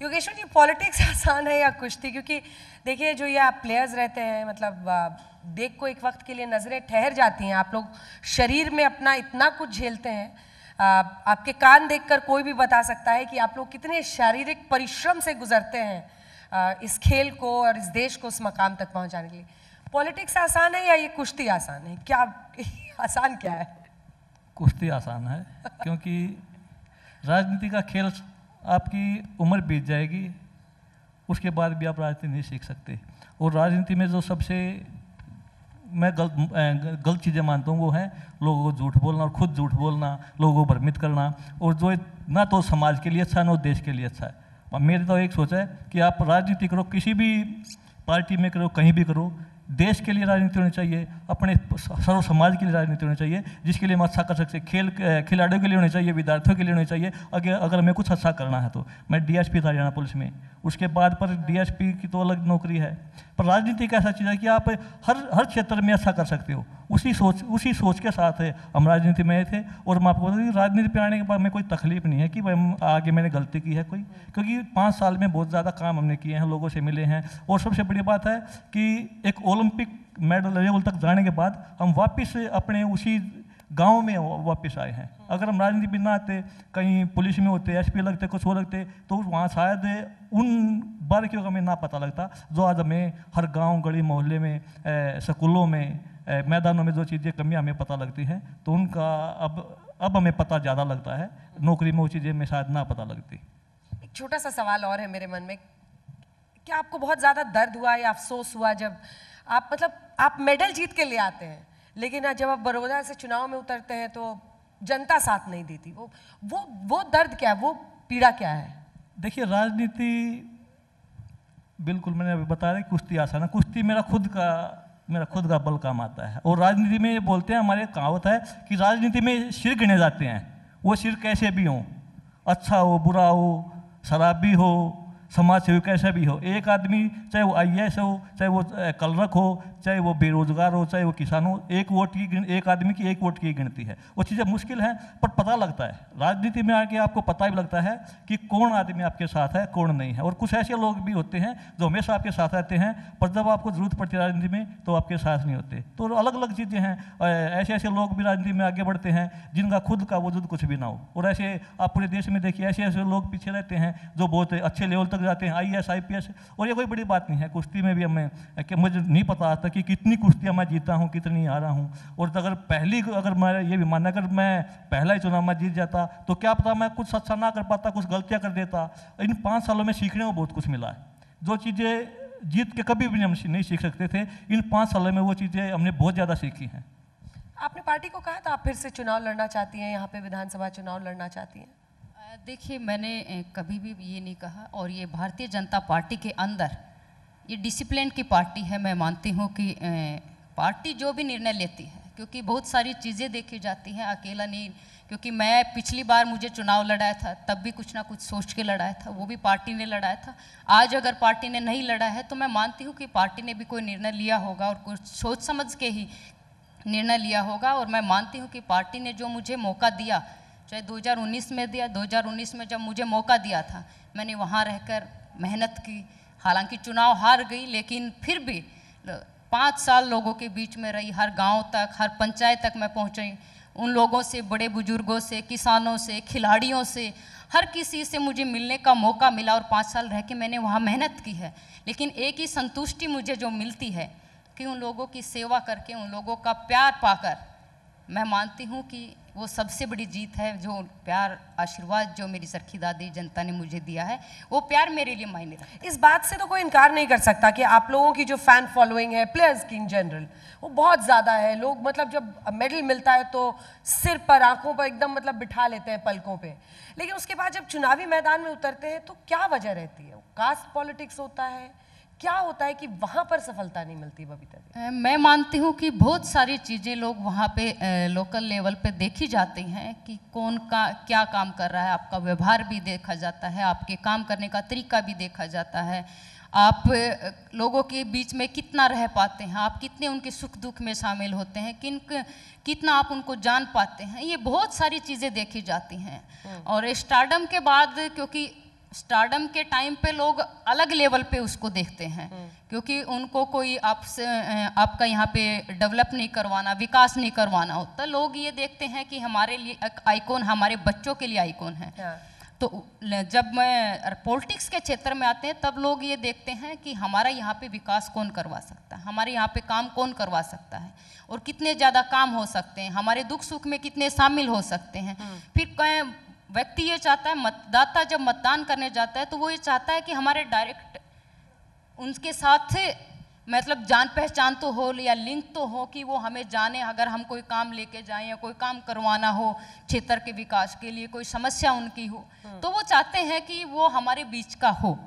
योगेश्वर जी, politics आसान है या कुश्ती? क्योंकि देखिए जो ये आप प्लेयर्स रहते हैं, मतलब देख को एक वक्त के लिए नज़रें ठहर जाती हैं। आप लोग शरीर में अपना इतना कुछ झेलते हैं, आपके कान देखकर कोई भी बता सकता है कि आप लोग कितने शारीरिक परिश्रम से गुजरते हैं इस खेल को और इस देश को उस मकाम तक पहुंचाने के लिए। पॉलिटिक्स आसान है या ये कुश्ती आसान है? क्या आसान क्या है? कुश्ती आसान है, क्योंकि राजनीति का खेल आपकी उम्र बीत जाएगी, उसके बाद भी आप राजनीति नहीं सीख सकते। और राजनीति में जो सबसे मैं गलत चीज़ें मानता हूँ वो है लोगों को झूठ बोलना और खुद झूठ बोलना, लोगों को भ्रमित करना, और जो ना तो समाज के लिए अच्छा है ना देश के लिए अच्छा है। मेरी तो एक सोच है कि आप राजनीति करो, किसी भी पार्टी में करो, कहीं भी करो, देश के लिए राजनीति होनी चाहिए, अपने सर्व समाज के लिए राजनीति होनी चाहिए, जिसके लिए हम अच्छा कर सकते। खिलाड़ियों के लिए होनी चाहिए, विद्यार्थियों के लिए होनी चाहिए। अगर हमें कुछ अच्छा करना है तो मैं डीएसपी था हरियाणा पुलिस में, उसके बाद पर डीएसपी की तो अलग नौकरी है। पर राजनीति एक ऐसा चीज़ है कि आप हर क्षेत्र में अच्छा कर सकते हो। उसी सोच के साथ हम राजनीति में थे। और मैं आपको बता दूँ, राजनीति पे आने के बाद में कोई तकलीफ नहीं है कि आगे मैंने गलती की है कोई, क्योंकि 5 साल में बहुत ज़्यादा काम हमने किए हैं, लोगों से मिले हैं। और सबसे बड़ी बात है कि एक ओलंपिक मेडल लेवल तक जाने के बाद हम वापस अपने उसी गांव में वापस आए हैं। अगर हम राजनीति में ना आते, कहीं पुलिस में होते, एसपी लगते, कुछ और लगते, तो वहाँ शायद उन बारीकियों का हमें ना पता लगता जो आज हमें हर गांव, गली, मोहल्ले में, स्कूलों में, मैदानों में जो चीज़ें कमियां हमें पता लगती हैं, तो उनका अब हमें पता ज़्यादा लगता है। नौकरी में वो चीज़ें हमें शायद ना पता लगती। एक छोटा सा सवाल और है मेरे मन में, क्या आपको बहुत ज़्यादा दर्द हुआ या अफसोस हुआ जब आप मेडल जीत के ले आते हैं, लेकिन जब आप बड़ौदा से चुनाव में उतरते हैं तो जनता साथ नहीं देती? वो दर्द क्या है, वो पीड़ा क्या है? देखिए, राजनीति बिल्कुल मैंने अभी बताया कि कुश्ती आसान है। कुश्ती मेरा खुद का बल काम आता है। और राजनीति में बोलते हैं, हमारे कहावत है कि राजनीति में सिर गिने जाते हैं। वो सिर कैसे भी हों, अच्छा हो, बुरा हो, शराबी हो, समाज सेवी कैसा भी हो, एक आदमी चाहे वो आईएएस हो, चाहे वो कलरक हो, चाहे वो बेरोजगार हो, चाहे वो किसान हो, एक आदमी की एक वोट की गिनती है। वो चीज़ें मुश्किल हैं, पर पता लगता है राजनीति में आके, आपको पता भी लगता है कि कौन आदमी आपके साथ है, कौन नहीं है। और कुछ ऐसे लोग भी होते हैं जो हमेशा आपके साथ रहते हैं, पर जब आपको जरूरत पड़ती है राजनीति में तो आपके साथ नहीं होते। तो अलग अलग चीज़ें हैं। ऐसे लोग भी राजनीति में आगे बढ़ते हैं जिनका खुद का वजूद कुछ भी ना हो। और ऐसे आप पूरे देश में देखिए, ऐसे लोग पीछे रहते हैं जो बहुत अच्छे लेवल तक जाते हैं, आईएएस, आईपीएस। और ये कोई बड़ी बात नहीं है। कुश्ती में भी मुझे नहीं पता आता कि कितनी कुश्तियाँ मैं जीता हूँ, कितनी हारा हूँ। और अगर मैं ये भी मानना, अगर मैं पहला ही चुनाव में जीत जाता तो क्या पता मैं कुछ अच्छा ना कर पाता, कुछ गलतियाँ कर देता। इन 5 सालों में सीखने को बहुत कुछ मिला है, जो चीज़ें जीत के कभी भी हम नहीं सीख सकते थे। इन 5 सालों में वो चीज़ें हमने बहुत ज़्यादा सीखी हैं। आपने पार्टी को कहा था आप फिर से चुनाव लड़ना चाहती हैं, यहाँ पे विधानसभा चुनाव लड़ना चाहती हैं? देखिए, मैंने कभी भी ये नहीं कहा। और ये भारतीय जनता पार्टी के अंदर ये डिसिप्लिन की पार्टी है। मैं मानती हूँ कि पार्टी जो भी निर्णय लेती है, क्योंकि बहुत सारी चीज़ें देखी जाती हैं, अकेला नहीं। क्योंकि मैं पिछली बार मुझे चुनाव लड़ाया था, तब भी कुछ ना कुछ सोच के लड़ाया था, वो भी पार्टी ने लड़ाया था। आज अगर पार्टी ने नहीं लड़ा है तो मैं मानती हूँ कि पार्टी ने भी कोई निर्णय लिया होगा और कुछ सोच समझ के ही निर्णय लिया होगा। और मैं मानती हूँ कि पार्टी ने जो मुझे मौका दिया, चाहे 2019 में दिया, 2019 में जब मुझे मौका दिया था, मैंने वहाँ रहकर मेहनत की। हालांकि चुनाव हार गई, लेकिन फिर भी 5 साल लोगों के बीच में रही, हर गांव तक, हर पंचायत तक मैं पहुँची। उन लोगों से, बड़े बुजुर्गों से, किसानों से, खिलाड़ियों से, हर किसी से मुझे मिलने का मौका मिला। और 5 साल रह के मैंने वहाँ मेहनत की है। लेकिन एक ही संतुष्टि मुझे जो मिलती है कि उन लोगों की सेवा करके, उन लोगों का प्यार पाकर, मैं मानती हूँ कि वो सबसे बड़ी जीत है। जो प्यार, आशीर्वाद जो मेरी सरखी दादी जनता ने मुझे दिया है, वो प्यार मेरे लिए मायने रखता है। इस बात से तो कोई इनकार नहीं कर सकता कि आप लोगों की जो फैन फॉलोइंग है, प्लेयर्स की इन जनरल, वो बहुत ज़्यादा है। लोग मतलब जब मेडल मिलता है तो सिर पर, आंखों पर एकदम मतलब बिठा लेते हैं, पलकों पे। लेकिन उसके बाद जब चुनावी मैदान में उतरते हैं तो क्या वजह रहती है? कास्ट पॉलिटिक्स होता है, क्या होता है कि वहाँ पर सफलता नहीं मिलती? बबीता, मैं मानती हूँ कि बहुत सारी चीज़ें लोग वहाँ पे लोकल लेवल पे देखी जाती हैं कि कौन का क्या काम कर रहा है। आपका व्यवहार भी देखा जाता है, आपके काम करने का तरीका भी देखा जाता है, आप लोगों के बीच में कितना रह पाते हैं, आप कितने उनके सुख दुख में शामिल होते हैं, कितना आप उनको जान पाते हैं। ये बहुत सारी चीज़ें देखी जाती हैं। और स्टारडम के बाद, क्योंकि स्टारडम के टाइम पे लोग अलग लेवल पे उसको देखते हैं, क्योंकि उनको कोई आपसे आपका यहाँ पे डेवलप नहीं करवाना, विकास नहीं करवाना होता। लोग ये देखते हैं कि हमारे लिए एक आइकॉन, हमारे बच्चों के लिए आइकॉन है। तो जब मैं पॉलिटिक्स के क्षेत्र में आते हैं तब लोग ये देखते हैं कि हमारा यहाँ पे विकास कौन करवा सकता है, हमारे यहाँ पे काम कौन करवा सकता है और कितने ज़्यादा काम हो सकते हैं, हमारे दुख सुख में कितने शामिल हो सकते हैं। फिर व्यक्ति ये चाहता है, मतदाता जब मतदान करने जाता है तो वो ये चाहता है कि हमारे डायरेक्ट उनके साथ मतलब जान पहचान तो हो या लिंक तो हो कि वो हमें जाने, अगर हम कोई काम लेके जाएं या कोई काम करवाना हो क्षेत्र के विकास के लिए, कोई समस्या उनकी हो तो वो चाहते हैं कि वो हमारे बीच का हो।